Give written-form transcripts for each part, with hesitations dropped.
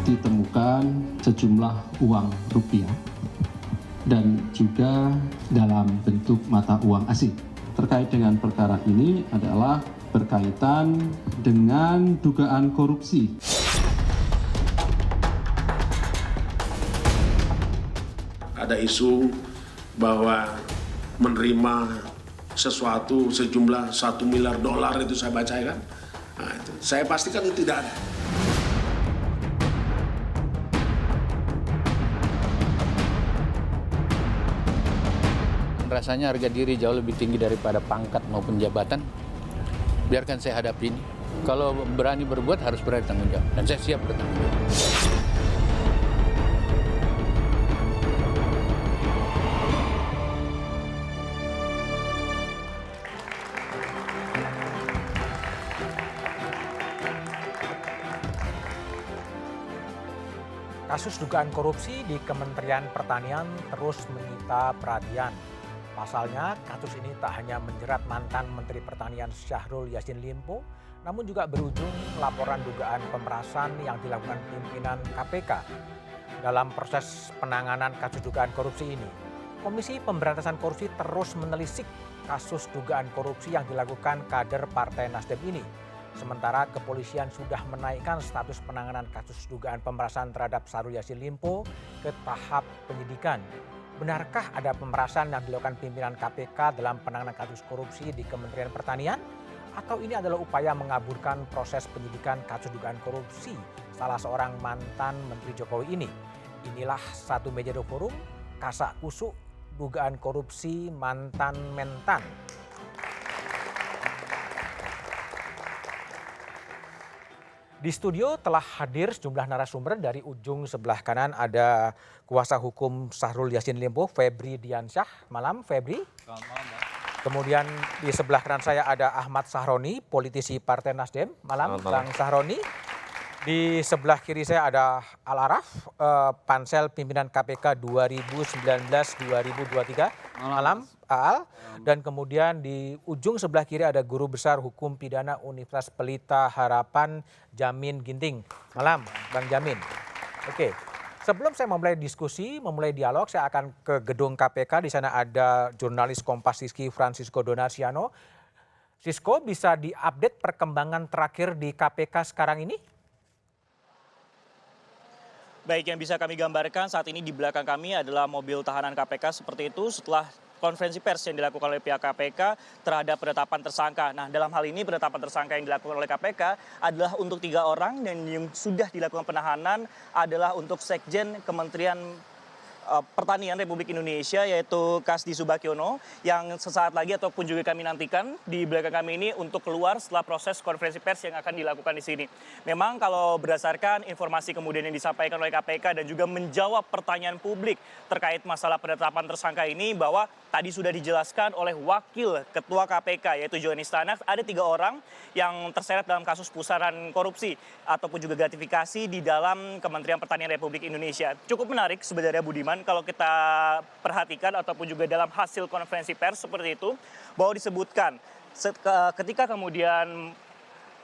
ditemukan sejumlah uang rupiah dan juga dalam bentuk mata uang asing. Terkait dengan perkara ini adalah berkaitan dengan dugaan korupsi. Ada isu bahwa menerima sesuatu sejumlah $1 miliar itu saya baca kan. Nah, itu. Saya pastikan itu tidak ada. Rasanya harga diri jauh lebih tinggi daripada pangkat maupun jabatan. Biarkan saya hadapi ini. Kalau berani berbuat harus berani tanggung jawab. Dan saya siap bertanggung jawab. Kasus dugaan korupsi di Kementerian Pertanian terus menyita perhatian. Pasalnya, kasus ini tak hanya menjerat mantan Menteri Pertanian Syahrul Yassin Limpo, namun juga berujung laporan dugaan pemerasan yang dilakukan pimpinan KPK. Dalam proses penanganan kasus dugaan korupsi ini, Komisi Pemberantasan Korupsi terus menelisik kasus dugaan korupsi yang dilakukan kader Partai Nasdem ini. Sementara kepolisian sudah menaikkan status penanganan kasus dugaan pemerasan terhadap Syahrul Yassin Limpo ke tahap penyidikan. Benarkah ada pemerasan yang dilakukan pimpinan KPK dalam penanganan kasus korupsi di Kementerian Pertanian? Atau ini adalah upaya mengaburkan proses penyidikan kasus dugaan korupsi salah seorang mantan Menteri Jokowi ini? Inilah Satu Meja Dua Forum, kasak kusuk dugaan korupsi mantan Mentan. Di studio telah hadir sejumlah narasumber. Dari ujung sebelah kanan ada kuasa hukum Syahrul Yassin Limpo, Febri Diansyah. Malam, Febri. Selamat malam. Kemudian di sebelah kanan saya ada Ahmad Sahroni, politisi Partai Nasdem. Malam, Bang Sahroni. Di sebelah kiri saya ada Al Araf, Pansel Pimpinan KPK 2019-2023. Malam, Al. Dan kemudian di ujung sebelah kiri ada Guru Besar Hukum Pidana Universitas Pelita Harapan, Jamin Ginting. Malam, Bang Jamin. Oke. Sebelum saya memulai diskusi, memulai dialog, saya akan ke gedung KPK. Di sana ada jurnalis Kompas Rizky Francisco Donasiano. Sisko, bisa diupdate perkembangan terakhir di KPK sekarang ini? Baik, yang bisa kami gambarkan saat ini di belakang kami adalah mobil tahanan KPK seperti itu setelah konferensi pers yang dilakukan oleh pihak KPK terhadap penetapan tersangka. Nah, dalam hal ini penetapan tersangka yang dilakukan oleh KPK adalah untuk 3 orang dan yang sudah dilakukan penahanan adalah untuk Sekjen Kementerian Pertanian Republik Indonesia yaitu Kasdi Subagiono yang sesaat lagi ataupun juga kami nantikan di belakang kami ini untuk keluar setelah proses konferensi pers yang akan dilakukan di sini. Memang kalau berdasarkan informasi kemudian yang disampaikan oleh KPK dan juga menjawab pertanyaan publik terkait masalah penetapan tersangka ini bahwa tadi sudah dijelaskan oleh Wakil Ketua KPK yaitu Johanis Tanak ada 3 orang yang terseret dalam kasus pusaran korupsi ataupun juga gratifikasi di dalam Kementerian Pertanian Republik Indonesia. Cukup menarik sebenarnya Budiman kalau kita perhatikan ataupun juga dalam hasil konferensi pers seperti itu bahwa disebutkan ketika kemudian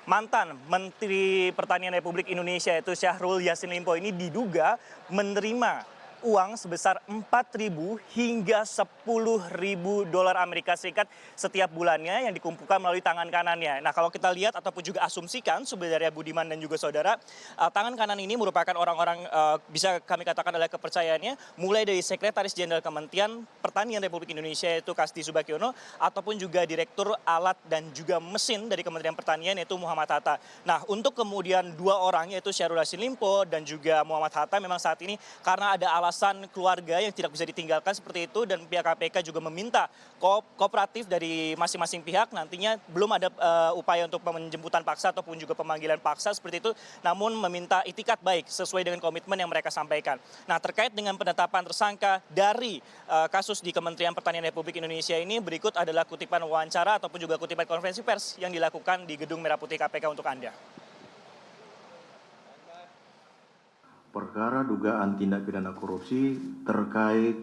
mantan Menteri Pertanian Republik Indonesia yaitu Syahrul Yassin Limpo ini diduga menerima uang sebesar 4.000 hingga 10.000 dolar Amerika Serikat setiap bulannya yang dikumpulkan melalui tangan kanannya. Nah, kalau kita lihat ataupun juga asumsikan sebenarnya Budiman dan juga saudara, tangan kanan ini merupakan orang-orang bisa kami katakan adalah kepercayaannya mulai dari Sekretaris Jenderal Kementerian Pertanian Republik Indonesia yaitu Kasdi Subagiono ataupun juga Direktur Alat dan juga Mesin dari Kementerian Pertanian yaitu Muhammad Hatta. Nah, untuk kemudian 2 orang yaitu Syahrul Yassin Limpo dan juga Muhammad Hatta memang saat ini karena ada alasan keluarga yang tidak bisa ditinggalkan seperti itu dan pihak KPK juga meminta kooperatif dari masing-masing pihak nantinya belum ada upaya untuk penjemputan paksa ataupun juga pemanggilan paksa seperti itu namun meminta itikat baik sesuai dengan komitmen yang mereka sampaikan. Nah, terkait dengan penetapan tersangka dari kasus di Kementerian Pertanian Republik Indonesia ini berikut adalah kutipan wawancara ataupun juga kutipan konferensi pers yang dilakukan di Gedung Merah Putih KPK untuk Anda. Perkara dugaan tindak pidana korupsi terkait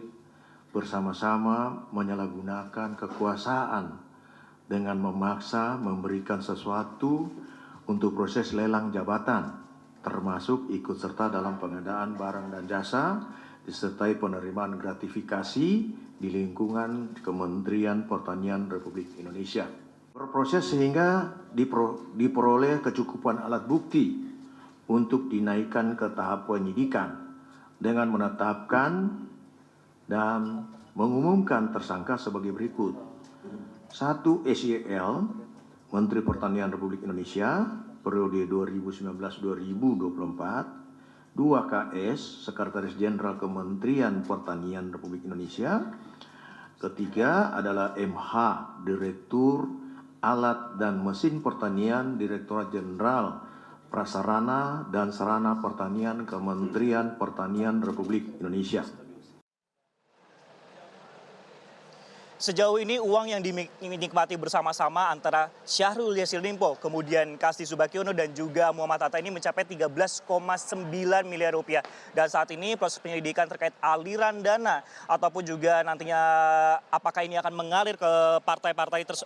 bersama-sama menyalahgunakan kekuasaan dengan memaksa memberikan sesuatu untuk proses lelang jabatan termasuk ikut serta dalam pengadaan barang dan jasa, disertai penerimaan gratifikasi di lingkungan Kementerian Pertanian Republik Indonesia. Berproses sehingga diperoleh kecukupan alat bukti untuk dinaikkan ke tahap penyidikan dengan menetapkan dan mengumumkan tersangka sebagai berikut. 1. SYL, Menteri Pertanian Republik Indonesia, periode 2019-2024. 2. KS, Sekretaris Jenderal Kementerian Pertanian Republik Indonesia. Ketiga adalah MH, Direktur Alat dan Mesin Pertanian, Direktorat Jenderal Prasarana dan Sarana Pertanian, Kementerian Pertanian Republik Indonesia. Sejauh ini uang yang dinikmati bersama-sama antara Syahrul Yassin Limpo, kemudian Kasti Subagiono dan juga Muhammad Hatta ini mencapai 13,9 miliar rupiah. Dan saat ini proses penyelidikan terkait aliran dana ataupun juga nantinya apakah ini akan mengalir ke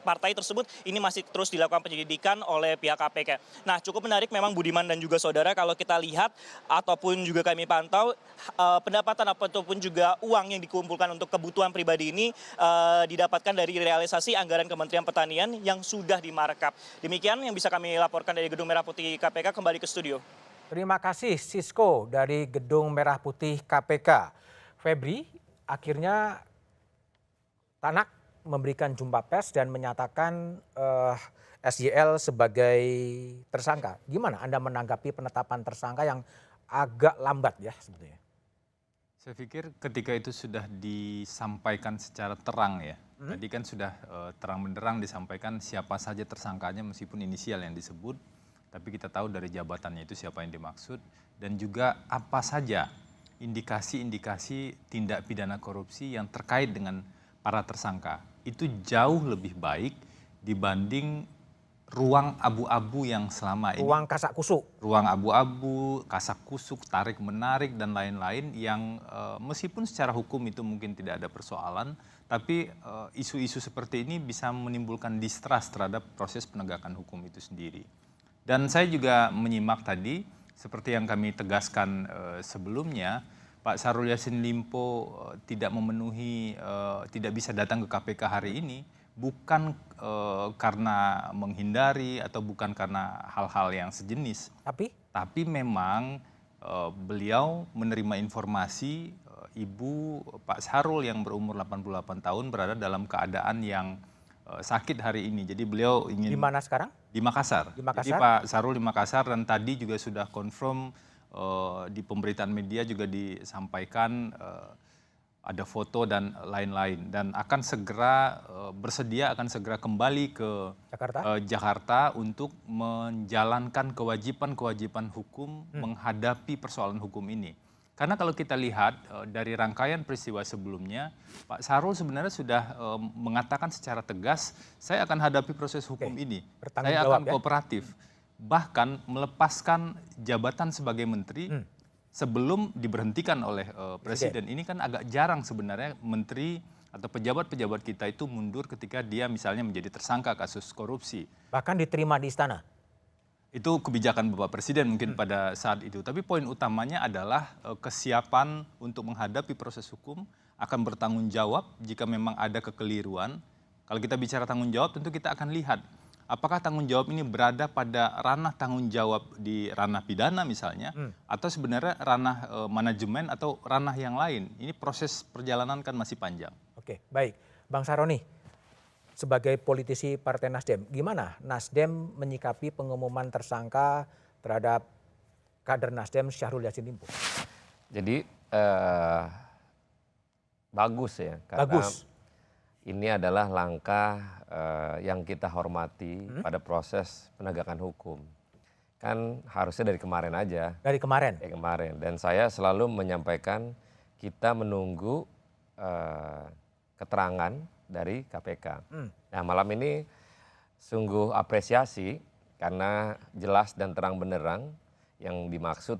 partai tersebut, ini masih terus dilakukan penyelidikan oleh pihak KPK. Nah, cukup menarik memang Budiman dan juga saudara kalau kita lihat ataupun juga kami pantau pendapatan ataupun juga uang yang dikumpulkan untuk kebutuhan pribadi ini didapatkan dari realisasi anggaran Kementerian Pertanian yang sudah dimarkup. Demikian yang bisa kami laporkan dari Gedung Merah Putih KPK, kembali ke studio. Terima kasih Sisko dari Gedung Merah Putih KPK. Febri, akhirnya Tanak memberikan jumpa pers dan menyatakan SYL sebagai tersangka. Gimana Anda menanggapi penetapan tersangka yang agak lambat ya sebetulnya? Saya pikir ketika itu sudah disampaikan secara terang ya. Tadi kan sudah terang benderang disampaikan siapa saja tersangkanya meskipun inisial yang disebut. Tapi kita tahu dari jabatannya itu siapa yang dimaksud. Dan juga apa saja indikasi-indikasi tindak pidana korupsi yang terkait dengan para tersangka. Itu jauh lebih baik dibanding ruang abu-abu yang selama ini. Ruang kasak kusuk. Ruang abu-abu, kasak kusuk, tarik menarik dan lain-lain yang meskipun secara hukum itu mungkin tidak ada persoalan, tapi isu-isu seperti ini bisa menimbulkan distrust terhadap proses penegakan hukum itu sendiri. Dan saya juga menyimak tadi, seperti yang kami tegaskan sebelumnya, Pak Syahrul Yassin Limpo tidak memenuhi, tidak bisa datang ke KPK hari ini, bukan karena menghindari atau bukan karena hal-hal yang sejenis. Tapi memang beliau menerima informasi ibu Pak Syahrul yang berumur 88 tahun berada dalam keadaan yang sakit hari ini. Jadi beliau ingin... Di mana sekarang? Di Makassar. Di Makassar. Jadi Pak Syahrul di Makassar dan tadi juga sudah confirm di pemberitaan media juga disampaikan ada foto dan lain-lain, dan akan segera bersedia akan segera kembali ke Jakarta untuk menjalankan kewajiban-kewajiban hukum menghadapi persoalan hukum ini. Karena kalau kita lihat dari rangkaian peristiwa sebelumnya, Pak Syahrul sebenarnya sudah mengatakan secara tegas, saya akan hadapi proses hukum ini, saya akan kooperatif, bahkan melepaskan jabatan sebagai menteri sebelum diberhentikan oleh presiden. Ini kan agak jarang sebenarnya menteri atau pejabat-pejabat kita itu mundur ketika dia misalnya menjadi tersangka kasus korupsi. Bahkan diterima di istana. Itu kebijakan Bapak Presiden mungkin pada saat itu. Tapi poin utamanya adalah kesiapan untuk menghadapi proses hukum, akan bertanggung jawab jika memang ada kekeliruan. Kalau kita bicara tanggung jawab tentu kita akan lihat apakah tanggung jawab ini berada pada ranah tanggung jawab di ranah pidana misalnya, atau sebenarnya ranah manajemen atau ranah yang lain. Ini proses perjalanan kan masih panjang. Oke, baik. Bang Saroni, sebagai politisi Partai Nasdem, gimana Nasdem menyikapi pengumuman tersangka terhadap kader Nasdem Syahrul Yassin Limpo? Jadi bagus ya, karena bagus. Ini adalah langkah yang kita hormati pada proses penegakan hukum. Kan harusnya dari kemarin aja. Dari kemarin? Dari kemarin. Dan saya selalu menyampaikan kita menunggu keterangan dari KPK. Nah malam ini sungguh apresiasi karena jelas dan terang benderang yang dimaksud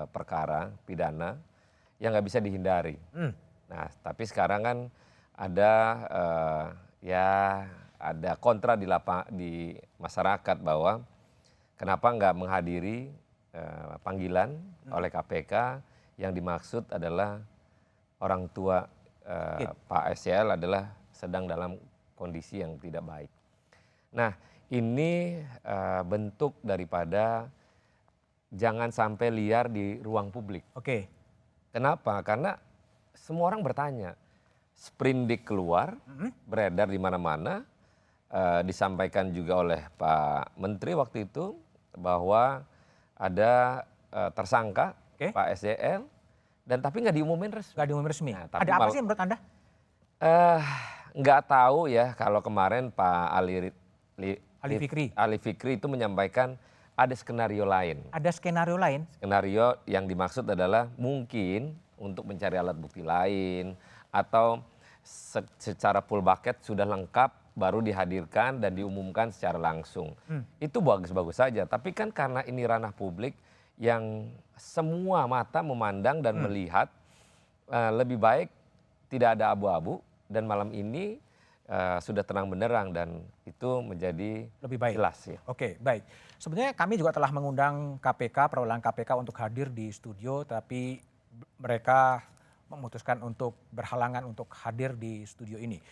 perkara pidana yang nggak bisa dihindari. Nah tapi sekarang kan ada ada kontra di masyarakat bahwa kenapa nggak menghadiri panggilan oleh KPK yang dimaksud adalah orang tua Pak SCL adalah sedang dalam kondisi yang tidak baik. Nah, ini bentuk daripada jangan sampai liar di ruang publik. Oke. Kenapa? Karena semua orang bertanya. Sprindik keluar, beredar di mana-mana, disampaikan juga oleh Pak Menteri waktu itu bahwa ada tersangka Pak SCL, dan tapi nggak diumumin resmi. Nggak diumumin resmi. Nah, tapi Ada apa sih menurut Anda? Nggak tahu ya, kalau kemarin Pak Ali Fikri itu menyampaikan ada skenario lain. Ada skenario lain? Skenario yang dimaksud adalah mungkin untuk mencari alat bukti lain atau secara full bucket sudah lengkap baru dihadirkan dan diumumkan secara langsung. Itu bagus-bagus saja, tapi kan karena ini ranah publik yang semua mata memandang dan melihat, lebih baik tidak ada abu-abu dan malam ini sudah terang benderang dan itu menjadi lebih baik. Jelas ya. Oke, baik. Sebenarnya kami juga telah mengundang KPK, perwakilan KPK untuk hadir di studio, tapi mereka memutuskan untuk berhalangan untuk hadir di studio ini.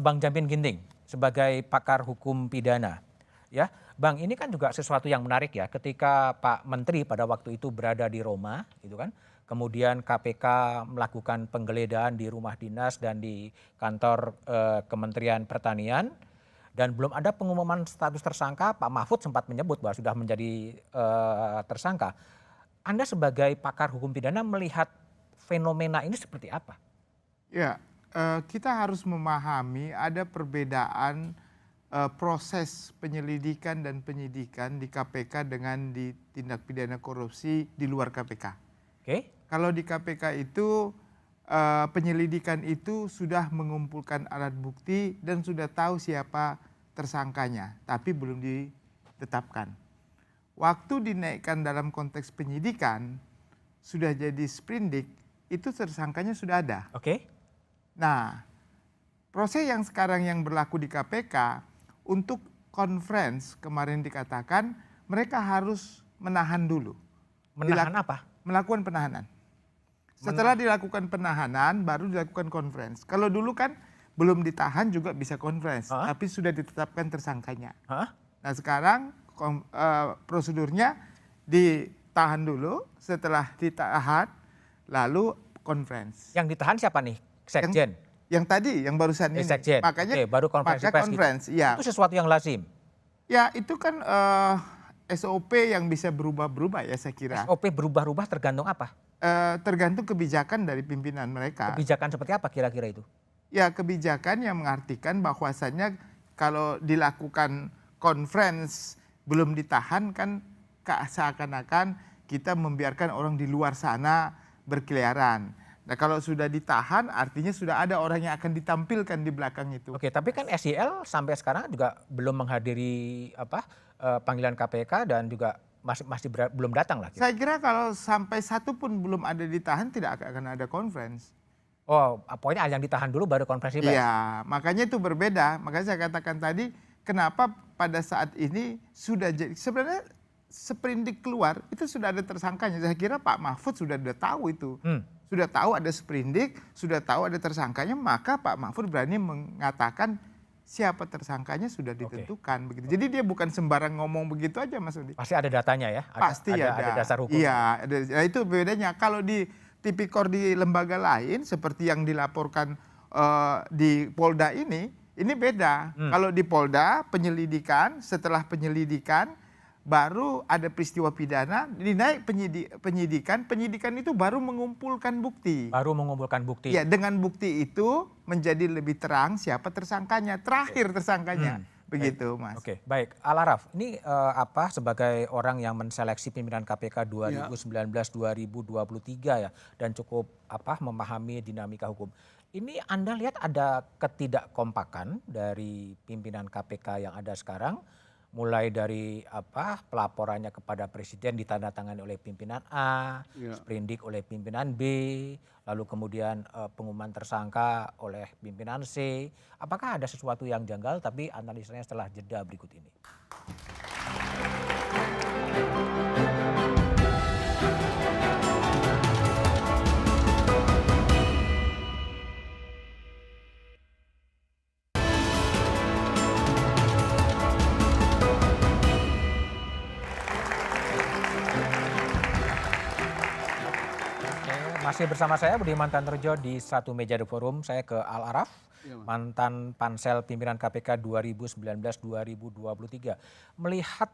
Bang Jamin Ginting sebagai pakar hukum pidana, ya, Bang, ini kan juga sesuatu yang menarik ya. Ketika Pak Menteri pada waktu itu berada di Roma, gitu kan. Kemudian KPK melakukan penggeledahan di rumah dinas dan di kantor Kementerian Pertanian. Dan belum ada pengumuman status tersangka, Pak Mahfud sempat menyebut bahwa sudah menjadi tersangka. Anda sebagai pakar hukum pidana melihat fenomena ini seperti apa? Ya, kita harus memahami ada perbedaan proses penyelidikan dan penyidikan di KPK dengan di tindak pidana korupsi di luar KPK. Oke. Kalau di KPK itu penyelidikan itu sudah mengumpulkan alat bukti dan sudah tahu siapa tersangkanya, tapi belum ditetapkan. Waktu dinaikkan dalam konteks penyidikan, sudah jadi sprindik, itu tersangkanya sudah ada. Oke. Nah, proses yang sekarang yang berlaku di KPK, untuk conference kemarin dikatakan mereka harus menahan dulu. Menahan apa? Melakukan penahanan. Setelah dilakukan penahanan, baru dilakukan conference. Kalau dulu kan belum ditahan juga bisa conference, tapi sudah ditetapkan tersangkanya. Nah sekarang prosedurnya ditahan dulu, setelah ditahan, lalu conference. Yang ditahan siapa nih? Sekjen? Yang tadi, yang barusan ini. Sekjen. Makanya baru konferensi pers gitu. Ya. Itu sesuatu yang lazim? Ya itu kan SOP yang bisa berubah-berubah ya saya kira. SOP berubah-ubah tergantung apa? Tergantung kebijakan dari pimpinan mereka. Kebijakan seperti apa kira-kira itu? Ya kebijakan yang mengartikan bahwasannya kalau dilakukan conference belum ditahan kan seakan-akan kita membiarkan orang di luar sana berkeliaran. Nah kalau sudah ditahan artinya sudah ada orang yang akan ditampilkan di belakang itu. Oke, tapi kan SCL sampai sekarang juga belum menghadiri panggilan KPK dan juga masih belum datang lah. Saya kira kalau sampai satu pun belum ada ditahan tidak akan ada conference. Oh, pokoknya yang ditahan dulu baru konferensi pers. Iya, makanya itu berbeda. Makanya saya katakan tadi kenapa pada saat ini sudah jadi sebenarnya sprindik keluar itu sudah ada tersangkanya. Saya kira Pak Mahfud sudah tahu itu. Sudah tahu ada sprindik, sudah tahu ada tersangkanya, maka Pak Mahfud berani mengatakan siapa tersangkanya sudah ditentukan begitu. Jadi dia bukan sembarang ngomong begitu aja Mas Udi. Pasti ada datanya ya? Pasti ada. Ada dasar hukum. Iya, nah itu bedanya. Kalau di tipikor di lembaga lain seperti yang dilaporkan di Polda ini beda. Kalau di Polda penyelidikan, setelah penyelidikan baru ada peristiwa pidana, dinaik penyidikan itu baru mengumpulkan bukti. Baru mengumpulkan bukti. Ya, dengan bukti itu menjadi lebih terang siapa tersangkanya, terakhir tersangkanya. Begitu, Mas. Oke, baik. Alaraf, ini sebagai orang yang menseleksi pimpinan KPK 2019-2023 ya, dan cukup memahami dinamika hukum. Ini Anda lihat ada ketidakkompakan dari pimpinan KPK yang ada sekarang, mulai dari pelaporannya kepada presiden ditandatangani oleh pimpinan A, sprindik oleh pimpinan B, lalu kemudian pengumuman tersangka oleh pimpinan C. Apakah ada sesuatu yang janggal? Tapi analisanya setelah jeda berikut ini. Masih bersama saya Budiman Tantojo di Satu Meja The Forum. Saya ke Al Araf, mantan Pansel Pimpinan KPK 2019-2023. Melihat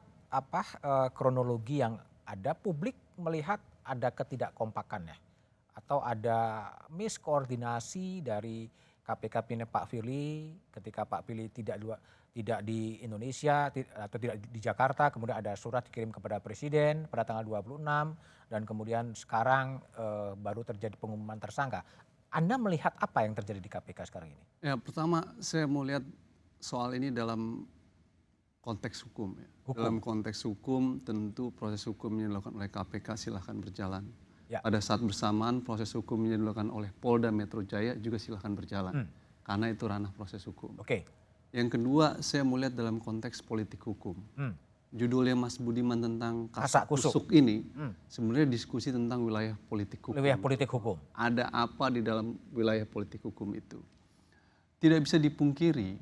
kronologi yang ada, publik melihat ada ketidakkompakannya atau ada miskoordinasi dari KPK pimpinan Pak Firly ketika Pak Firly tidak di Indonesia atau tidak di Jakarta, kemudian ada surat dikirim kepada Presiden pada tanggal 26 dan kemudian sekarang baru terjadi pengumuman tersangka. Anda melihat apa yang terjadi di KPK sekarang ini? Ya, pertama saya mau lihat soal ini dalam konteks hukum. Ya. Dalam konteks hukum tentu proses hukum yang dilakukan oleh KPK silahkan berjalan. Ya. Pada saat bersamaan proses hukum yang dilakukan oleh Polda Metro Jaya juga silahkan berjalan. Karena itu ranah proses hukum. Yang kedua saya mau lihat dalam konteks politik hukum. Judulnya Mas Budiman tentang kasak kusuk ini sebenarnya diskusi tentang wilayah politik hukum. Wilayah politik hukum. Ada apa di dalam wilayah politik hukum itu? Tidak bisa dipungkiri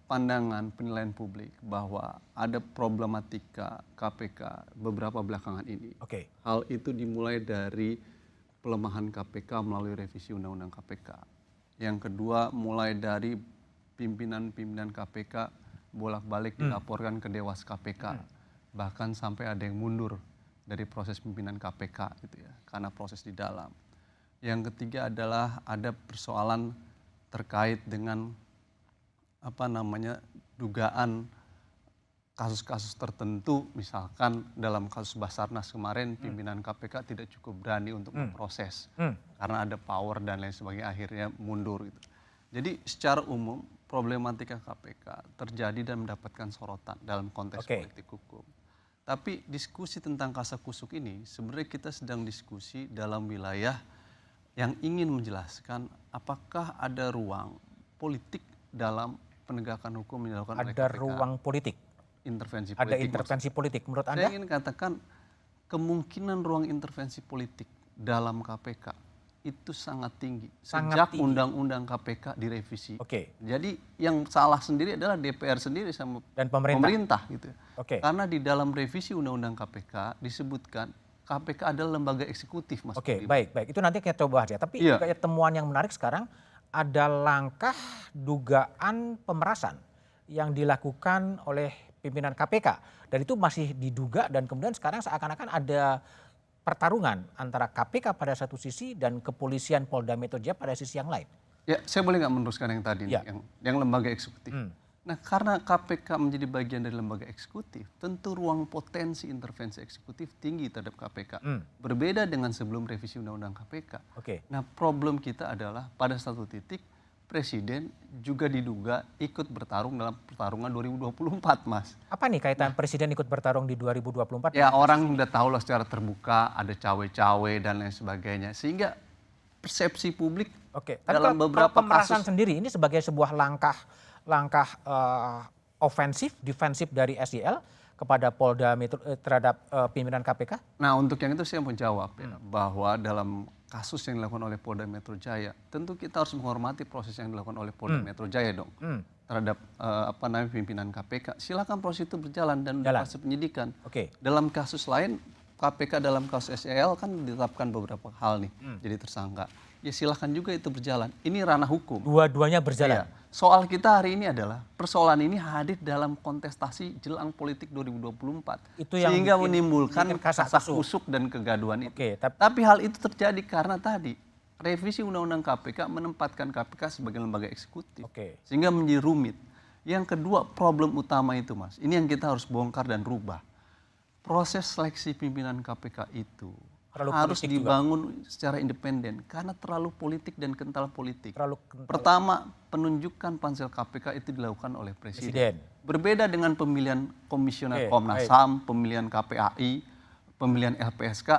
pandangan penilaian publik bahwa ada problematika KPK beberapa belakangan ini. Hal itu dimulai dari pelemahan KPK melalui revisi Undang-Undang KPK. Yang kedua mulai dari pimpinan-pimpinan KPK bolak-balik dilaporkan ke Dewas KPK. Bahkan sampai ada yang mundur dari proses pimpinan KPK gitu ya, karena proses di dalam. Yang ketiga adalah ada persoalan terkait dengan dugaan kasus-kasus tertentu, misalkan dalam kasus Basarnas kemarin pimpinan KPK tidak cukup berani untuk memproses karena ada power dan lain sebagainya, akhirnya mundur gitu. Jadi secara umum problematika KPK terjadi dan mendapatkan sorotan dalam konteks politik hukum. Tapi diskusi tentang kasak kusuk ini sebenarnya kita sedang diskusi dalam wilayah yang ingin menjelaskan apakah ada ruang politik dalam penegakan hukum yang dilakukan oleh KPK. Ada ruang politik? Intervensi politik. Ada intervensi politik menurut Anda? Saya ingin katakan kemungkinan ruang intervensi politik dalam KPK itu sangat tinggi. Sejak Undang-Undang KPK direvisi. Jadi yang salah sendiri adalah DPR sendiri sama dan pemerintah gitu. Karena di dalam revisi Undang-Undang KPK disebutkan KPK adalah lembaga eksekutif, Mas. Baik. Itu nanti kita coba bahas ya. Tapi juga temuan yang menarik sekarang ada langkah dugaan pemerasan yang dilakukan oleh pimpinan KPK. Dan itu masih diduga dan kemudian sekarang seakan-akan ada pertarungan antara KPK pada satu sisi dan kepolisian Polda Metro Jaya pada sisi yang lain. Ya, saya boleh nggak meneruskan yang tadi, yang lembaga eksekutif. Nah, karena KPK menjadi bagian dari lembaga eksekutif, tentu ruang potensi intervensi eksekutif tinggi terhadap KPK. Berbeda dengan sebelum revisi Undang-Undang KPK. Nah, problem kita adalah pada satu titik Presiden juga diduga ikut bertarung dalam pertarungan 2024, Mas. Apa nih kaitan Presiden ikut bertarung di 2024? Ya, orang udah tahu lah secara terbuka ada cawe-cawe dan lain sebagainya. Sehingga persepsi publik dalam beberapa pemerasan kasus sendiri ini sebagai sebuah langkah ofensif, defensif dari SIL kepada Polda Metro terhadap pimpinan KPK? Nah, untuk yang itu saya mau jawab ya, bahwa dalam kasus yang dilakukan oleh Polda Metro Jaya, tentu kita harus menghormati proses yang dilakukan oleh Polda Metro Jaya dong terhadap pimpinan KPK. Silakan proses itu berjalan dan proses penyidikan. Dalam kasus lain KPK dalam kasus SEL kan ditetapkan beberapa hal nih jadi tersangka. Ya silakan juga itu berjalan. Ini ranah hukum. Dua-duanya berjalan. Soal kita hari ini adalah persoalan ini hadir dalam kontestasi jelang politik 2024. Itu yang sehingga menimbulkan kasak kusuk dan kegaduhan itu. Tapi hal itu terjadi karena tadi revisi Undang-Undang KPK menempatkan KPK sebagai lembaga eksekutif. Sehingga menjadi rumit. Yang kedua problem utama itu, Mas. Ini yang kita harus bongkar dan rubah. Proses seleksi pimpinan KPK itu harus dibangun secara independen karena terlalu politik dan kental politik. Pertama, penunjukan pansel KPK itu dilakukan oleh Presiden. Berbeda dengan pemilihan komisioner Komnas HAM, pemilihan KPAI, pemilihan LPSK,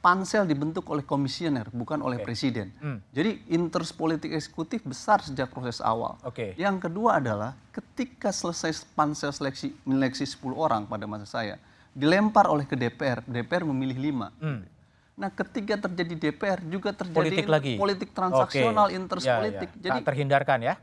pansel dibentuk oleh komisioner bukan oleh Presiden. Jadi interest politik eksekutif besar sejak proses awal. Yang kedua adalah ketika selesai pansel seleksi menyeleksi 10 orang pada masa saya, dilempar oleh ke DPR, DPR memilih 5. Nah, ketika terjadi DPR juga terjadi politik transaksional, interest politik. Jadi tak terhindarkan ya.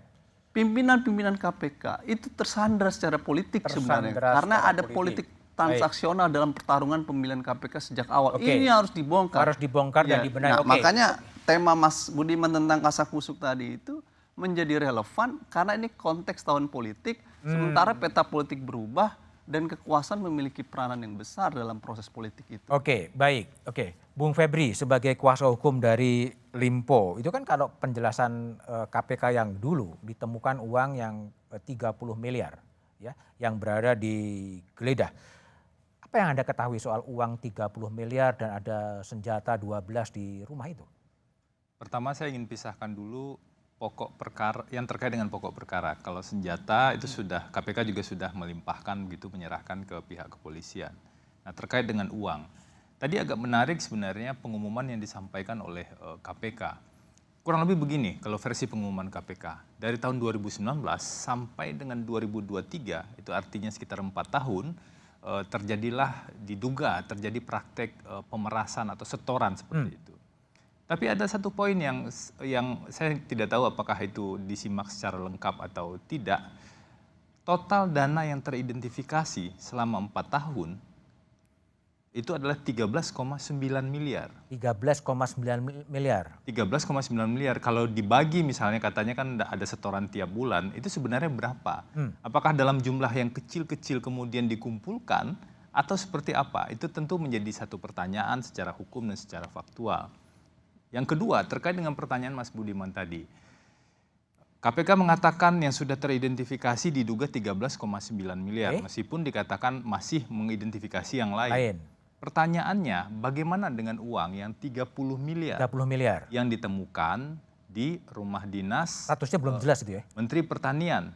Pimpinan-pimpinan KPK itu tersandra secara politik sebenarnya karena ada politik transaksional dalam pertarungan pemilihan KPK sejak awal. Ini harus dibongkar. Harus dibongkar dan dibenahi. Nah, makanya tema Mas Budiman tentang kasakusuk tadi itu menjadi relevan karena ini konteks tahun politik, sementara peta politik berubah dan kekuasaan memiliki peranan yang besar dalam proses politik itu. Oke, baik. Oke, Bung Febri sebagai kuasa hukum dari Limpo, itu kan kalau penjelasan KPK yang dulu ditemukan uang yang 30 miliar ya, yang berada di geledah. Apa yang Anda ketahui soal uang 30 miliar dan ada senjata 12 di rumah itu? Pertama saya ingin pisahkan dulu pokok perkara yang terkait dengan pokok perkara. Kalau senjata itu sudah KPK juga sudah melimpahkan begitu, menyerahkan ke pihak kepolisian. Nah, terkait dengan uang. Tadi agak menarik sebenarnya pengumuman yang disampaikan oleh KPK. Kurang lebih begini kalau versi pengumuman KPK. Dari tahun 2019 sampai dengan 2023, itu artinya sekitar 4 tahun, diduga terjadi praktek pemerasan atau setoran seperti itu. Tapi ada satu poin yang saya tidak tahu apakah itu disimak secara lengkap atau tidak. Total dana yang teridentifikasi selama 4 tahun itu adalah 13,9 miliar. 13,9 miliar. 13,9 miliar. Kalau dibagi misalnya katanya kan ada setoran tiap bulan, itu sebenarnya berapa? Apakah dalam jumlah yang kecil-kecil kemudian dikumpulkan atau seperti apa? Itu tentu menjadi satu pertanyaan secara hukum dan secara faktual. Yang kedua, terkait dengan pertanyaan Mas Budiman tadi. KPK mengatakan yang sudah teridentifikasi diduga 13,9 miliar, meskipun dikatakan masih mengidentifikasi yang lain. Pertanyaannya, bagaimana dengan uang yang 30 miliar, yang ditemukan di rumah dinas statusnya belum jelas itu ya, Menteri Pertanian?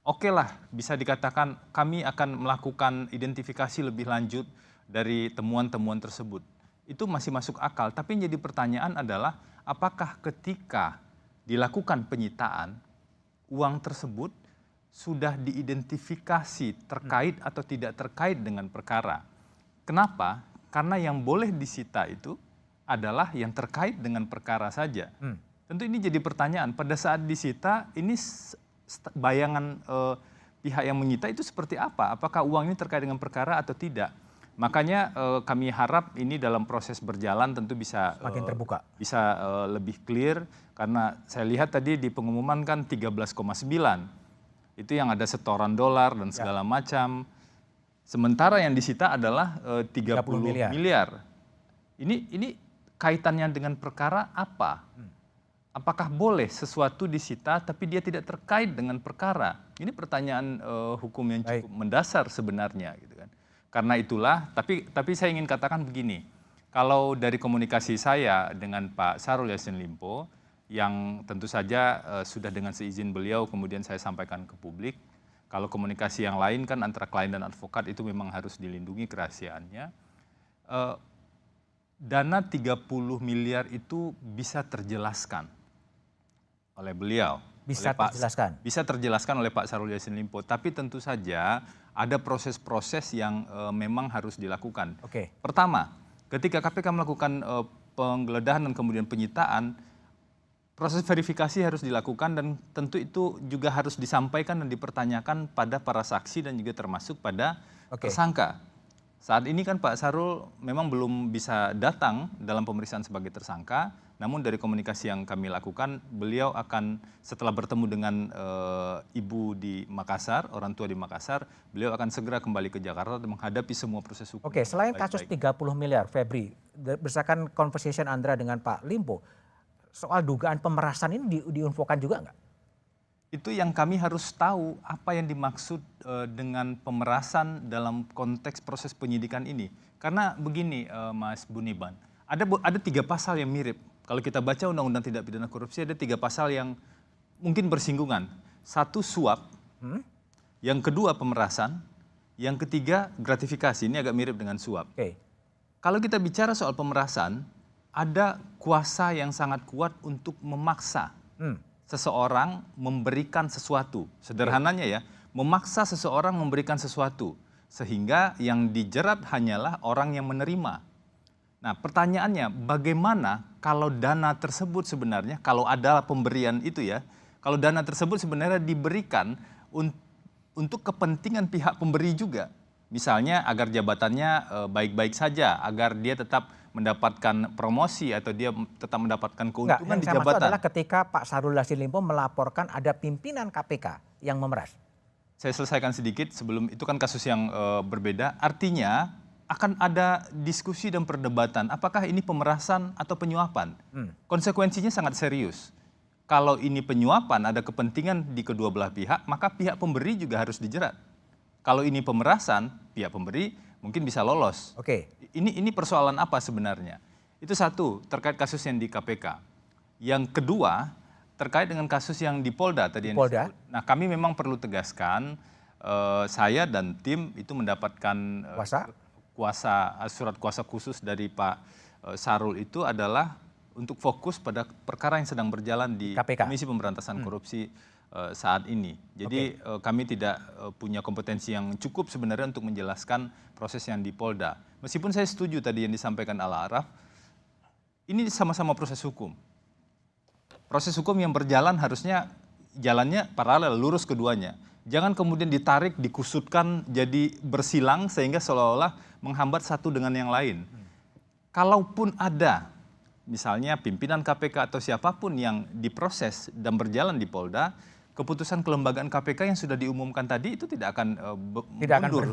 Oke lah, bisa dikatakan kami akan melakukan identifikasi lebih lanjut dari temuan-temuan tersebut. Itu masih masuk akal, tapi yang jadi pertanyaan adalah apakah ketika dilakukan penyitaan, uang tersebut sudah diidentifikasi terkait atau tidak terkait dengan perkara. Kenapa? Karena yang boleh disita itu adalah yang terkait dengan perkara saja. Tentu ini jadi pertanyaan, pada saat disita ini bayangan pihak yang menyita itu seperti apa? Apakah uang ini terkait dengan perkara atau tidak? Makanya kami harap ini dalam proses berjalan tentu bisa makin terbuka, bisa lebih clear, karena saya lihat tadi di pengumuman kan 13,9 itu yang ada setoran dolar dan segala macam. Sementara yang disita adalah 30 miliar. Ini kaitannya dengan perkara apa? Apakah boleh sesuatu disita tapi dia tidak terkait dengan perkara? Ini pertanyaan hukum yang cukup mendasar sebenarnya, gitu kan. Karena itulah, tapi saya ingin katakan begini, kalau dari komunikasi saya dengan Pak Syahrul Yassin Limpo, yang tentu saja sudah dengan seizin beliau kemudian saya sampaikan ke publik, kalau komunikasi yang lain kan antara klien dan advokat itu memang harus dilindungi kerahasiaannya. Dana 30 miliar itu bisa terjelaskan oleh beliau. Bisa terjelaskan oleh Pak Syahrul Yassin Limpo, tapi tentu saja ada proses-proses yang memang harus dilakukan. Pertama, ketika KPK melakukan penggeledahan dan kemudian penyitaan, proses verifikasi harus dilakukan dan tentu itu juga harus disampaikan dan dipertanyakan pada para saksi dan juga termasuk pada tersangka. Saat ini kan Pak Syahrul memang belum bisa datang dalam pemeriksaan sebagai tersangka, namun dari komunikasi yang kami lakukan, beliau akan setelah bertemu dengan ibu di Makassar, orang tua di Makassar, beliau akan segera kembali ke Jakarta dan menghadapi semua proses hukum. Selain kasus 30 miliar, Febri, berdasarkan conversation Andra dengan Pak Limpo, soal dugaan pemerasan ini diinfokan juga nggak? Itu yang kami harus tahu apa yang dimaksud dengan pemerasan dalam konteks proses penyidikan ini. Karena begini Mas Budiman, ada 3 pasal yang mirip. Kalau kita baca Undang-Undang Tindak Pidana Korupsi ada 3 pasal yang mungkin bersinggungan. 1 suap, yang kedua pemerasan, yang ketiga gratifikasi. Ini agak mirip dengan suap. Kalau kita bicara soal pemerasan, ada kuasa yang sangat kuat untuk memaksa seseorang memberikan sesuatu. Sederhananya ya, memaksa seseorang memberikan sesuatu. Sehingga yang dijerat hanyalah orang yang menerima. Nah pertanyaannya, bagaimana kalau dana tersebut sebenarnya, kalau ada pemberian itu ya, kalau dana tersebut sebenarnya diberikan untuk kepentingan pihak pemberi juga. Misalnya agar jabatannya baik-baik saja, agar dia tetap mendapatkan promosi atau dia tetap mendapatkan keuntungan di yang saya maksud jabatan. adalah ketika Pak Syahrul Yassin Limpo melaporkan ada pimpinan KPK yang memeras. Saya selesaikan sedikit sebelum itu, kan kasus yang berbeda. Artinya akan ada diskusi dan perdebatan apakah ini pemerasan atau penyuapan. Konsekuensinya sangat serius. Kalau ini penyuapan, ada kepentingan di kedua belah pihak, maka pihak pemberi juga harus dijerat. Kalau ini pemerasan, pihak pemberi mungkin bisa lolos. Oke. Ini persoalan apa sebenarnya? Itu satu, terkait kasus yang di KPK. Yang kedua, terkait dengan kasus yang di Polda tadi. Polda. Nah, kami memang perlu tegaskan, saya dan tim itu mendapatkan surat kuasa khusus dari Pak Syahrul itu adalah untuk fokus pada perkara yang sedang berjalan di KPK. Komisi Pemberantasan Korupsi saat ini. Jadi kami tidak punya kompetensi yang cukup sebenarnya untuk menjelaskan proses yang di Polda. Meskipun saya setuju tadi yang disampaikan Al-Araf, ini sama-sama proses hukum. Proses hukum yang berjalan harusnya jalannya paralel, lurus keduanya. Jangan kemudian ditarik, dikusutkan, jadi bersilang sehingga seolah-olah menghambat satu dengan yang lain. Kalaupun ada, misalnya pimpinan KPK atau siapapun yang diproses dan berjalan di Polda, keputusan kelembagaan KPK yang sudah diumumkan tadi itu tidak akan mundur.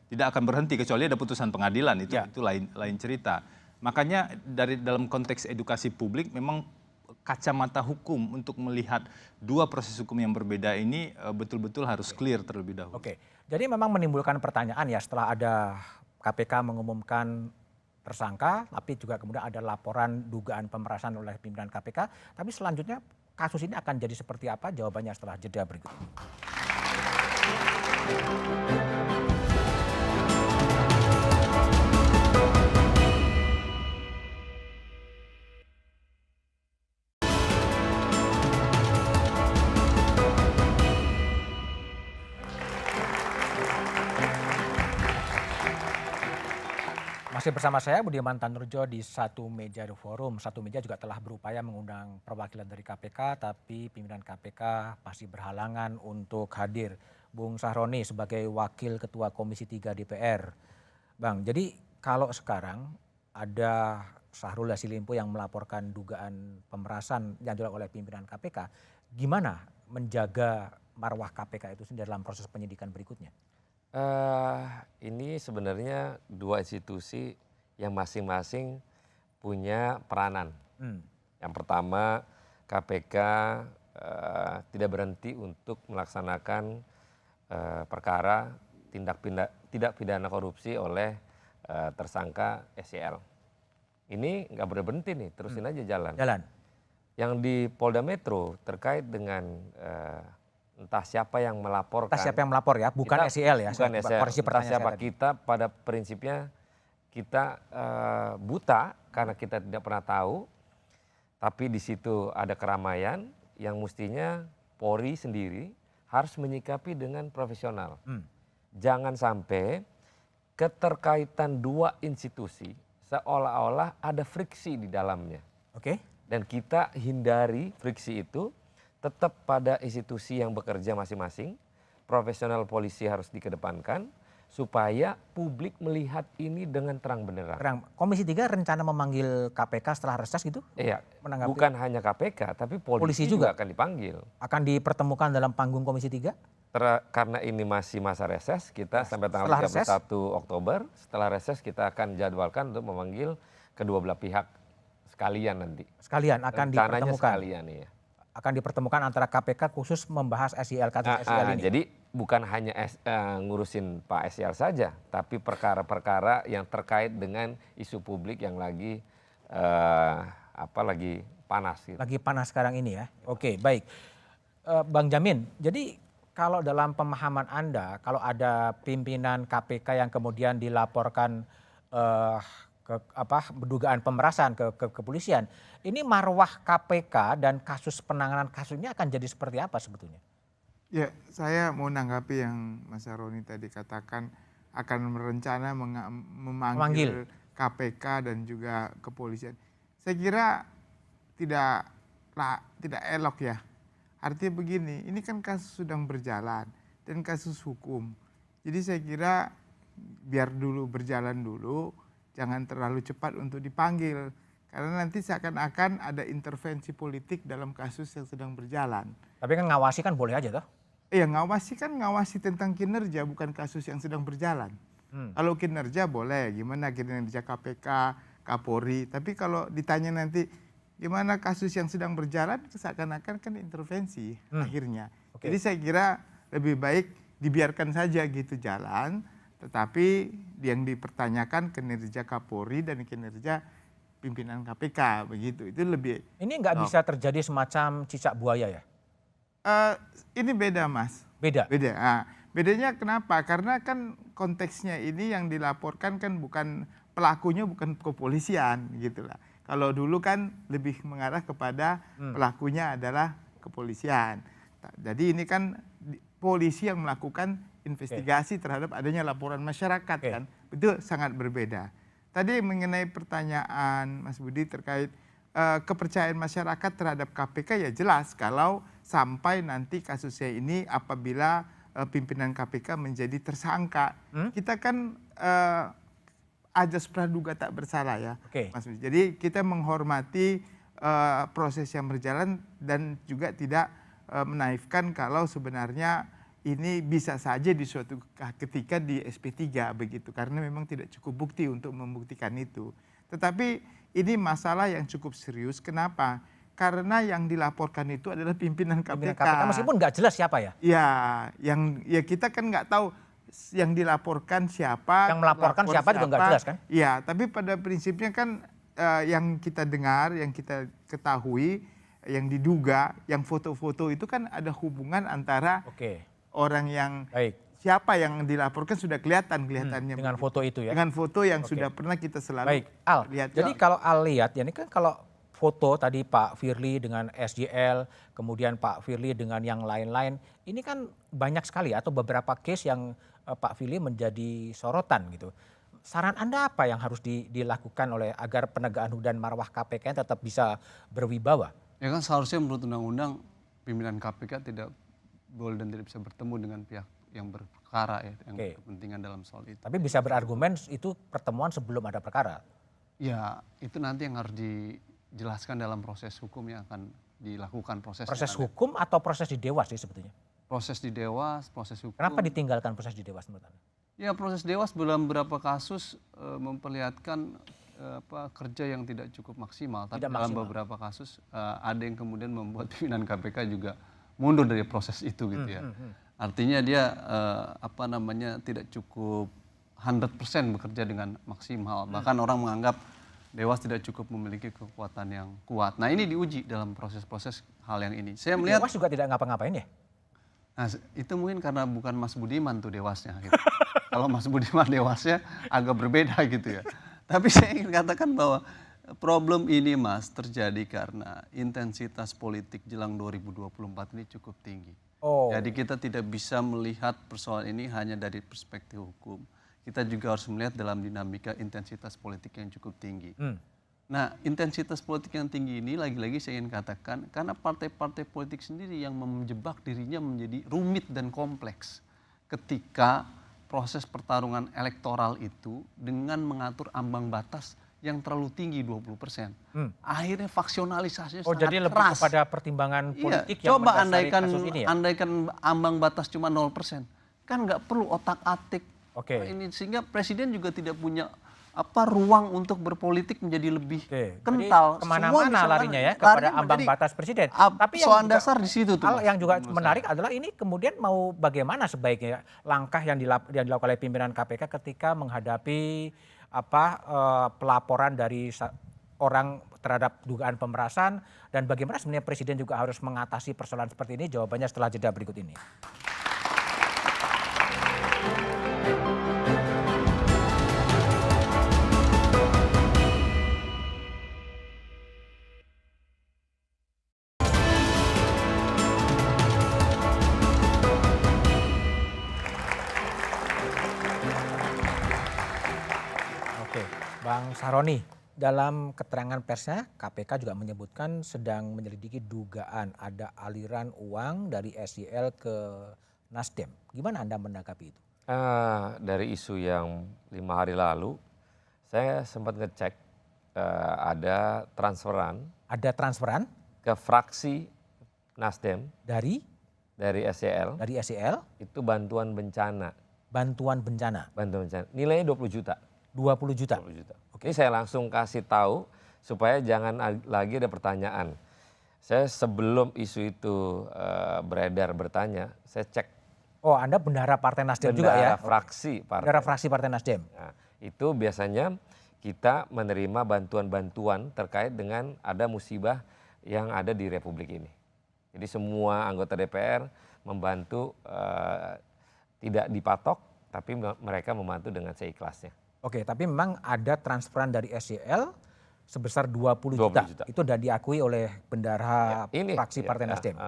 Tidak akan berhenti kecuali ada putusan pengadilan, itu lain cerita. Makanya dalam konteks edukasi publik memang kacamata hukum untuk melihat dua proses hukum yang berbeda ini betul-betul harus clear terlebih dahulu. Oke. Jadi memang menimbulkan pertanyaan ya setelah ada KPK mengumumkan tersangka, tapi juga kemudian ada laporan dugaan pemerasan oleh pimpinan KPK. Tapi selanjutnya kasus ini akan jadi seperti apa? Jawabannya setelah jeda berikut ini. Masih bersama saya Budiman Tanurjo di Satu Meja The Forum. Satu Meja juga telah berupaya mengundang perwakilan dari KPK, tapi pimpinan KPK masih berhalangan untuk hadir. Bung Sahroni sebagai Wakil Ketua Komisi 3 DPR. Bang, jadi kalau sekarang ada Syahrul Yassin Limpo yang melaporkan dugaan pemerasan yang dilakukan oleh pimpinan KPK, gimana menjaga marwah KPK itu sendiri dalam proses penyidikan berikutnya? Ini sebenarnya dua institusi yang masing-masing punya peranan. Yang pertama, KPK tidak berhenti untuk melaksanakan perkara tindak pidana korupsi oleh tersangka SYL. Ini nggak berhenti nih, terusin aja jalan. Yang di Polda Metro terkait dengan entah siapa yang melaporkan. Entah siapa yang melapor ya, bukan SYL ya. Bukan SYL, entah siapa kita, pada prinsipnya kita buta karena kita tidak pernah tahu. Tapi di situ ada keramaian yang mestinya Polri sendiri harus menyikapi dengan profesional. Jangan sampai keterkaitan dua institusi seolah-olah ada friksi di dalamnya. Dan kita hindari friksi itu. Tetap pada institusi yang bekerja masing-masing, profesional polisi harus dikedepankan supaya publik melihat ini dengan terang benderang. Komisi 3 rencana memanggil KPK setelah reses gitu? Iya, bukan hanya KPK tapi polisi juga akan dipanggil. Akan dipertemukan dalam panggung Komisi 3? Karena ini masih masa reses, kita sampai tanggal 31 Oktober, setelah reses kita akan jadwalkan untuk memanggil kedua belah pihak sekalian nanti. Sekalian akan dipertemukan? Sekalian, iya. Akan dipertemukan antara KPK khusus membahas SYL, kasus SYL ini. Jadi bukan hanya ngurusin Pak SYL saja, tapi perkara-perkara yang terkait dengan isu publik yang lagi lagi panas. Gitu. Lagi panas sekarang ini ya. Oke, baik. Bang Jamin, jadi kalau dalam pemahaman Anda, kalau ada pimpinan KPK yang kemudian dilaporkan dugaan pemerasan ke kepolisian, ini marwah KPK dan kasus penanganan kasusnya akan jadi seperti apa sebetulnya? Ya, saya mau menanggapi yang Mas Sahroni tadi katakan akan merencana memanggil KPK dan juga kepolisian. Saya kira tidak elok ya. Artinya begini, ini kan kasus sedang berjalan dan kasus hukum. Jadi saya kira biar dulu berjalan dulu, jangan terlalu cepat untuk dipanggil. Karena nanti seakan-akan ada intervensi politik dalam kasus yang sedang berjalan. Tapi kan ngawasi kan boleh aja toh? Iya, ngawasi tentang kinerja, bukan kasus yang sedang berjalan. Kalau kinerja boleh, gimana kinerja KPK, Kapolri. Tapi kalau ditanya nanti gimana kasus yang sedang berjalan, seakan-akan kan intervensi akhirnya. Jadi saya kira lebih baik dibiarkan saja gitu jalan, tetapi yang dipertanyakan kinerja Kapolri dan kinerja pimpinan KPK begitu. Itu lebih. Ini nggak bisa terjadi semacam cicak buaya ya? Ini beda, Mas. Beda? Beda. Nah, bedanya kenapa? Karena kan konteksnya ini yang dilaporkan kan bukan pelakunya, bukan kepolisian gitu lah. Kalau dulu kan lebih mengarah kepada pelakunya adalah kepolisian. Jadi ini kan polisi yang melakukan investigasi terhadap adanya laporan masyarakat kan. Itu sangat berbeda. Tadi mengenai pertanyaan Mas Budi terkait kepercayaan masyarakat terhadap KPK ya jelas kalau sampai nanti kasusnya ini apabila pimpinan KPK menjadi tersangka. Kita kan ajas praduga tak bersalah ya, Mas Budi. Jadi kita menghormati proses yang berjalan dan juga tidak menaifkan kalau sebenarnya ini bisa saja di suatu ketika di SP3 begitu, karena memang tidak cukup bukti untuk membuktikan itu. Tetapi ini masalah yang cukup serius. Kenapa? Karena yang dilaporkan itu adalah pimpinan KPK. Meskipun nggak jelas siapa ya? Ya kita kan nggak tahu yang dilaporkan siapa. Yang melaporkan siapa juga nggak jelas kan? Iya, tapi pada prinsipnya kan yang kita dengar, yang kita ketahui, yang diduga, yang foto-foto itu kan ada hubungan antara orang yang siapa yang dilaporkan sudah kelihatannya dengan foto itu ya. Dengan foto yang sudah pernah kita selalu lihat. Jadi kalau Al lihat ya ini kan kalau foto tadi Pak Firly dengan SJL, kemudian Pak Firly dengan yang lain-lain, ini kan banyak sekali atau beberapa case yang Pak Firly menjadi sorotan gitu. Saran Anda apa yang harus dilakukan oleh agar penegakan hukum dan marwah KPK tetap bisa berwibawa? Ya kan seharusnya menurut undang-undang pimpinan KPK tidak boleh dan tidak bisa bertemu dengan pihak yang berperkara ya, yang berkepentingan dalam soal itu. Tapi bisa berargumen itu pertemuan sebelum ada perkara? Ya itu nanti yang harus dijelaskan dalam proses hukum yang akan dilakukan proses. Proses hukum atau proses di Dewas sih sebetulnya? Proses di Dewas, proses hukum. Kenapa ditinggalkan proses di Dewas menurut Anda? Ya proses Dewas dalam beberapa kasus memperlihatkan kerja yang tidak cukup maksimal. Tapi dalam beberapa kasus ada yang kemudian membuat pimpinan KPK juga mundur dari proses itu gitu ya. Artinya dia tidak cukup 100% bekerja dengan maksimal. Bahkan orang menganggap Dewas tidak cukup memiliki kekuatan yang kuat. Nah ini diuji dalam proses-proses hal yang ini. Saya melihat Dewas juga tidak ngapa-ngapain ya? Nah itu mungkin karena bukan Mas Budiman tuh Dewasnya. Gitu. Kalau Mas Budiman Dewasnya agak berbeda gitu ya. Tapi saya ingin katakan bahwa problem ini Mas terjadi karena intensitas politik jelang 2024 ini cukup tinggi. Jadi kita tidak bisa melihat persoalan ini hanya dari perspektif hukum. Kita juga harus melihat dalam dinamika intensitas politik yang cukup tinggi. Nah intensitas politik yang tinggi ini lagi-lagi saya ingin katakan karena partai-partai politik sendiri yang menjebak dirinya menjadi rumit dan kompleks ketika proses pertarungan elektoral itu dengan mengatur ambang batas yang terlalu tinggi 20%. Akhirnya faksionalisasinya sangat jadi lebih keras. kepada pertimbangan politik yang coba mendasari kasus ini ya? andaikan ambang batas cuma 0%. Kan nggak perlu otak-atik. Ini sehingga presiden juga tidak punya ruang untuk berpolitik menjadi lebih kental. Jadi kemana-mana larinya ya kepada ambang batas presiden. Tapi yang dasar di situ tuh. Hal yang juga menarik adalah ini kemudian mau bagaimana sebaiknya langkah yang dilakukan oleh pimpinan KPK ketika menghadapi pelaporan dari orang terhadap dugaan pemerasan dan bagaimana sebenarnya presiden juga harus mengatasi persoalan seperti ini. Jawabannya setelah jeda berikut ini. Bang Saroni, dalam keterangan persnya KPK juga menyebutkan sedang menyelidiki dugaan ada aliran uang dari SJL ke Nasdem. Gimana Anda menanggapi itu? Dari isu yang 5 hari lalu, saya sempat ngecek ada transferan. Ada transferan ke fraksi Nasdem dari SEL. Dari SEL itu bantuan bencana. Bantuan bencana. Nilainya 20 juta. 20 juta. 20 juta. Oke, saya langsung kasih tahu supaya jangan lagi ada pertanyaan. Saya sebelum isu itu beredar bertanya, saya cek. Oh, Anda bendahara Partai Nasdem juga ya? Fraksi partai. Bendahara fraksi Partai Nasdem. Nah, itu biasanya kita menerima bantuan-bantuan terkait dengan ada musibah yang ada di Republik ini. Jadi semua anggota DPR membantu tidak dipatok, tapi mereka membantu dengan seikhlasnya. Oke, tapi memang ada transferan dari SEL sebesar 20 juta. Itu sudah diakui oleh bendahara fraksi Partai Nasdem.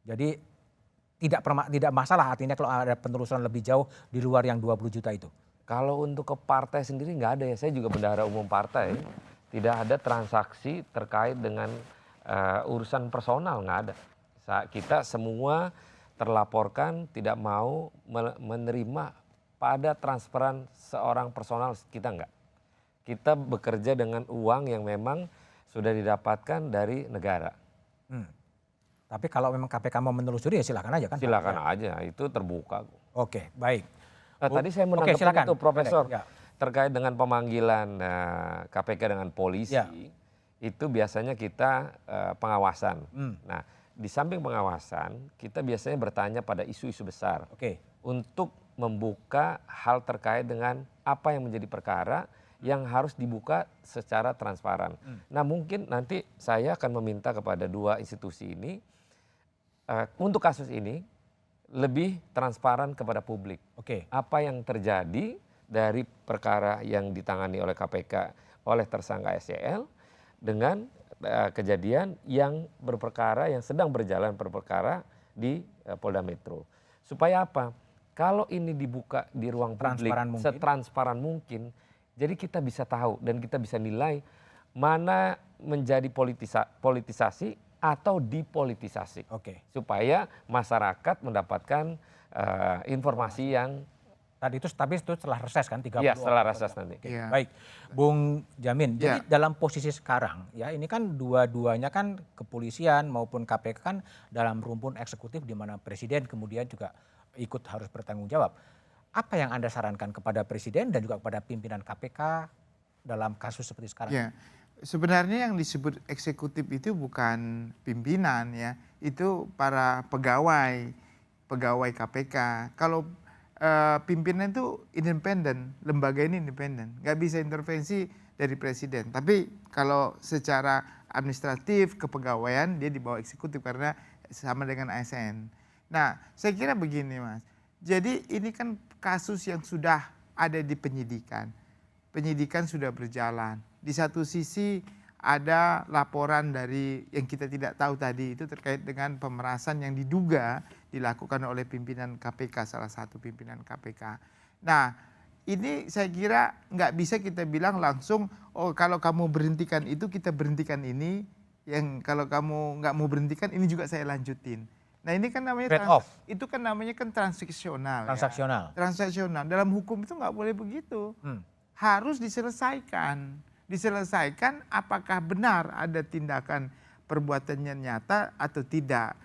Jadi tidak masalah artinya kalau ada penelusuran lebih jauh di luar yang 20 juta itu. Kalau untuk ke partai sendiri nggak ada ya. Saya juga bendahara umum partai. Tidak ada transaksi terkait dengan urusan personal, nggak ada. Kita semua terlaporkan tidak mau menerima pada transferan seorang personal, kita enggak. Kita bekerja dengan uang yang memang sudah didapatkan dari negara. Tapi kalau memang KPK mau menelusuri ya silakan aja kan? Silakan aja, itu terbuka. Oke, baik. Tadi saya menanggapi itu Profesor, terkait dengan pemanggilan KPK dengan polisi, itu biasanya kita pengawasan. Nah, di samping pengawasan, kita biasanya bertanya pada isu-isu besar. Untuk membuka hal terkait dengan apa yang menjadi perkara yang harus dibuka secara transparan. Nah, mungkin nanti saya akan meminta kepada dua institusi ini, untuk kasus ini, lebih transparan kepada publik. Apa yang terjadi dari perkara yang ditangani oleh KPK oleh tersangka SEL dengan kejadian yang berperkara yang sedang berjalan berperkara di Polda Metro. Supaya apa? Kalau ini dibuka di ruang publik setransparan mungkin, jadi kita bisa tahu dan kita bisa nilai mana menjadi politisasi atau dipolitisasi. Supaya masyarakat mendapatkan informasi yang tadi itu, tapi itu setelah reses kan 30 Iya, setelah reses nanti. Baik, Bung Jamin. Jadi dalam posisi sekarang ya ini kan dua-duanya kan kepolisian maupun KPK kan dalam rumpun eksekutif di mana presiden kemudian juga ikut harus bertanggung jawab. Apa yang Anda sarankan kepada presiden dan juga kepada pimpinan KPK dalam kasus seperti sekarang? Ya, sebenarnya yang disebut eksekutif itu bukan pimpinan ya, itu para pegawai KPK. Kalau pimpinan itu independen, lembaga ini independen, nggak bisa intervensi dari presiden. Tapi kalau secara administratif kepegawaian dia di bawah eksekutif karena sama dengan ASN. Nah, saya kira begini Mas. Jadi ini kan kasus yang sudah ada di penyidikan. Penyidikan sudah berjalan. Di satu sisi ada laporan dari yang kita tidak tahu tadi itu terkait dengan pemerasan yang diduga dilakukan oleh pimpinan KPK, salah satu pimpinan KPK. Nah, ini saya kira nggak bisa kita bilang langsung, oh kalau kamu berhentikan itu kita berhentikan ini, yang kalau kamu nggak mau berhentikan ini juga saya lanjutin. Nah ini kan namanya itu kan namanya kan transaksional. Transaksional. Ya. Transaksional. Dalam hukum itu nggak boleh begitu. Harus diselesaikan. Diselesaikan apakah benar ada tindakan perbuatannya nyata atau tidak.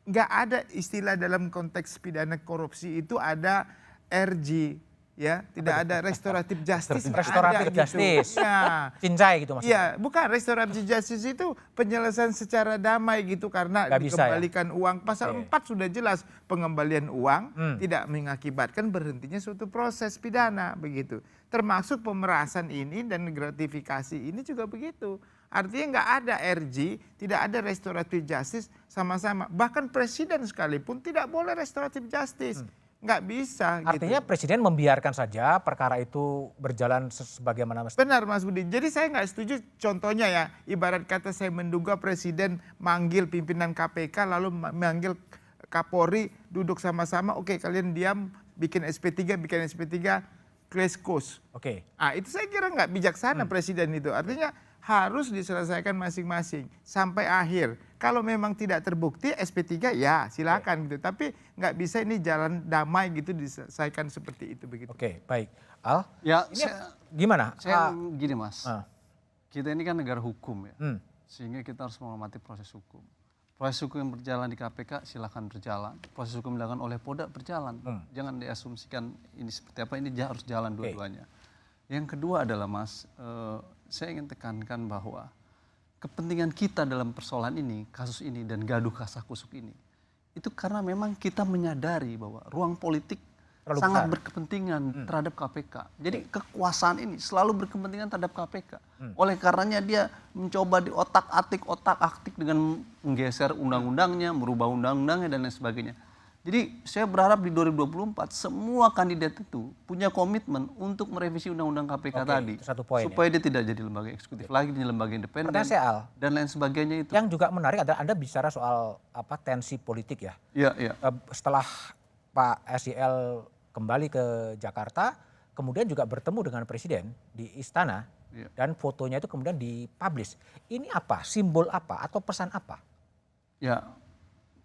Nggak ada istilah dalam konteks pidana korupsi itu ada RG. Ya, tidak ada restoratif justice. Restoratif justice. Gitu. Ya. Cincai gitu maksudnya. Iya, bukan restoratif justice itu penyelesaian secara damai gitu karena dikembalikan uang. Pasal 4 sudah jelas pengembalian uang tidak mengakibatkan berhentinya suatu proses pidana begitu. Termasuk pemerasan ini dan gratifikasi ini juga begitu. Artinya nggak ada RG, tidak ada restoratif justice sama-sama. Bahkan presiden sekalipun tidak boleh restoratif justice. Nggak bisa. Artinya gitu. Presiden membiarkan saja perkara itu berjalan sebagaimana mestinya. Benar Mas Budi. Jadi saya nggak setuju contohnya ya. Ibarat kata saya menduga presiden manggil pimpinan KPK lalu manggil Kapolri duduk sama-sama. Oke kalian diam bikin SP3 crash course. Oke. Itu saya kira nggak bijaksana presiden itu. Artinya harus diselesaikan masing-masing sampai akhir. Kalau memang tidak terbukti SP3 ya silakan gitu. Tapi nggak bisa ini jalan damai gitu diselesaikan seperti itu begitu. Oke, baik. Al, Ya, ini gimana? saya gini Mas, kita ini kan negara hukum ya, sehingga kita harus menghormati proses hukum. Proses hukum yang berjalan di KPK silakan berjalan. Proses hukum yang dilakukan oleh Polda berjalan. Jangan diasumsikan ini seperti apa, ini harus jalan dua-duanya. Yang kedua adalah Mas, saya ingin tekankan bahwa kepentingan kita dalam persoalan ini, kasus ini dan gaduh kasakusuk ini, itu karena memang kita menyadari bahwa ruang politik terlalu sangat besar. berkepentingan terhadap KPK. Jadi kekuasaan ini selalu berkepentingan terhadap KPK. Oleh karenanya dia mencoba di otak-atik dengan menggeser undang-undangnya, merubah undang-undangnya dan lain sebagainya. Jadi saya berharap di 2024 semua kandidat itu punya komitmen untuk merevisi undang-undang KPK tadi. Satu poin supaya dia tidak jadi lembaga eksekutif lagi, jadi lembaga independen dan lain sebagainya itu. Yang juga menarik adalah Anda bicara soal tensi politik ya. Iya. Setelah Pak SYL kembali ke Jakarta, kemudian juga bertemu dengan Presiden di Istana dan fotonya itu kemudian dipublish. Ini apa? Simbol apa atau pesan apa? Ya,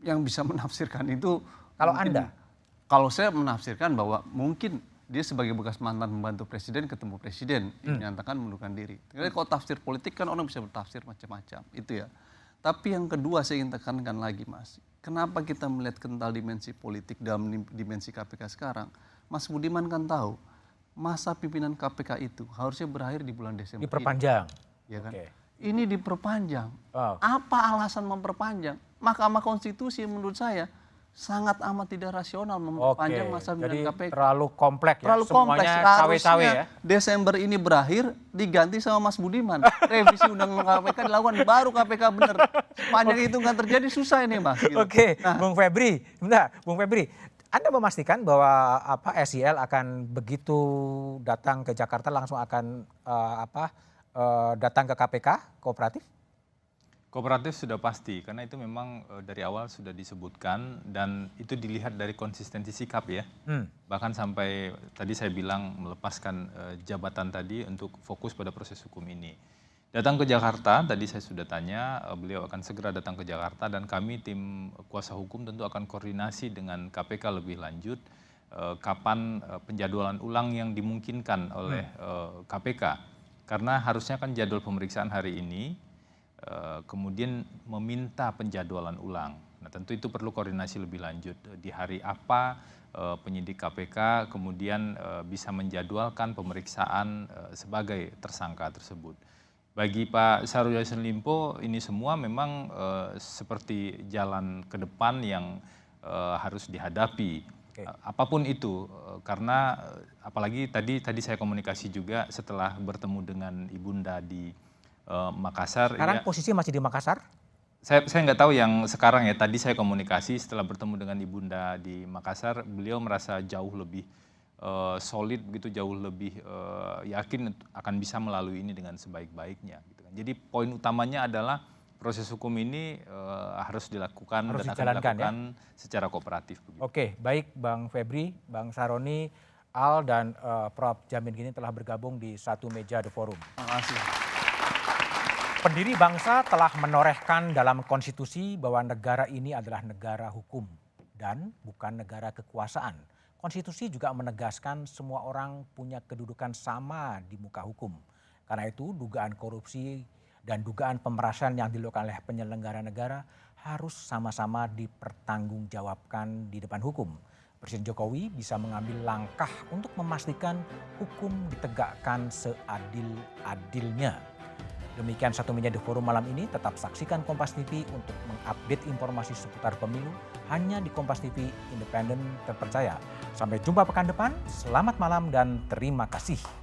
yang bisa menafsirkan itu kalau mungkin, Anda? Kalau saya menafsirkan bahwa mungkin dia sebagai bekas mantan pembantu presiden ketemu presiden menyatakan mengundurkan diri. Jadi kalau tafsir politik kan orang bisa bertafsir macam-macam, itu ya. Tapi yang kedua saya ingin tekankan lagi Mas, kenapa kita melihat kental dimensi politik dalam dimensi KPK sekarang? Mas Budiman kan tahu masa pimpinan KPK itu harusnya berakhir di bulan Desember. Diperpanjang. Ya kan? Ini diperpanjang. Apa alasan memperpanjang? Mahkamah Konstitusi menurut saya sangat amat tidak rasional memperpanjang masa pimpinan KPK. Terlalu kompleks ya. Terlalu kompleks. Cawe-cawe ya. Desember ini berakhir diganti sama Mas Budiman. Revisi undang-undang KPK dilakukan baru KPK benar. Sepanjang itu nggak terjadi susah ini Mas. Gitu. Bung Febri, Bung Febri, Anda memastikan bahwa SYL akan begitu datang ke Jakarta langsung akan datang ke KPK kooperatif? Kooperatif sudah pasti, karena itu memang dari awal sudah disebutkan dan itu dilihat dari konsistensi sikap ya. Bahkan sampai tadi saya bilang melepaskan jabatan tadi untuk fokus pada proses hukum ini. Datang ke Jakarta, tadi saya sudah tanya, beliau akan segera datang ke Jakarta dan kami tim kuasa hukum tentu akan koordinasi dengan KPK lebih lanjut kapan penjadwalan ulang yang dimungkinkan oleh KPK. Karena harusnya kan jadwal pemeriksaan hari ini, kemudian meminta penjadwalan ulang. Nah tentu itu perlu koordinasi lebih lanjut. Di hari apa penyidik KPK kemudian bisa menjadwalkan pemeriksaan sebagai tersangka tersebut. Bagi Pak Syahrul Yassin Limpo ini semua memang seperti jalan ke depan yang harus dihadapi. Apapun itu, karena apalagi tadi saya komunikasi juga setelah bertemu dengan Ibunda di Makassar. Sekarang posisi masih di Makassar? Saya nggak tahu yang sekarang ya. Tadi saya komunikasi setelah bertemu dengan Ibunda di Makassar, beliau merasa jauh lebih solid begitu, jauh lebih yakin akan bisa melalui ini dengan sebaik-baiknya. Gitu kan. Jadi poin utamanya adalah proses hukum ini harus dilakukan dan akan dilakukan secara kooperatif. Begitu. Oke, baik Bang Febri, Bang Saroni, Al dan Prof. Jamin Ginting telah bergabung di satu meja The Forum. Terima kasih. Pendiri bangsa telah menorehkan dalam konstitusi bahwa negara ini adalah negara hukum dan bukan negara kekuasaan. Konstitusi juga menegaskan semua orang punya kedudukan sama di muka hukum. Karena itu dugaan korupsi dan dugaan pemerasan yang dilakukan oleh penyelenggara negara harus sama-sama dipertanggungjawabkan di depan hukum. Presiden Jokowi bisa mengambil langkah untuk memastikan hukum ditegakkan seadil-adilnya. Demikian satu meja The Forum malam ini. Tetap saksikan Kompas TV untuk mengupdate informasi seputar pemilu hanya di Kompas TV, independen, terpercaya. Sampai jumpa pekan depan. Selamat malam dan terima kasih.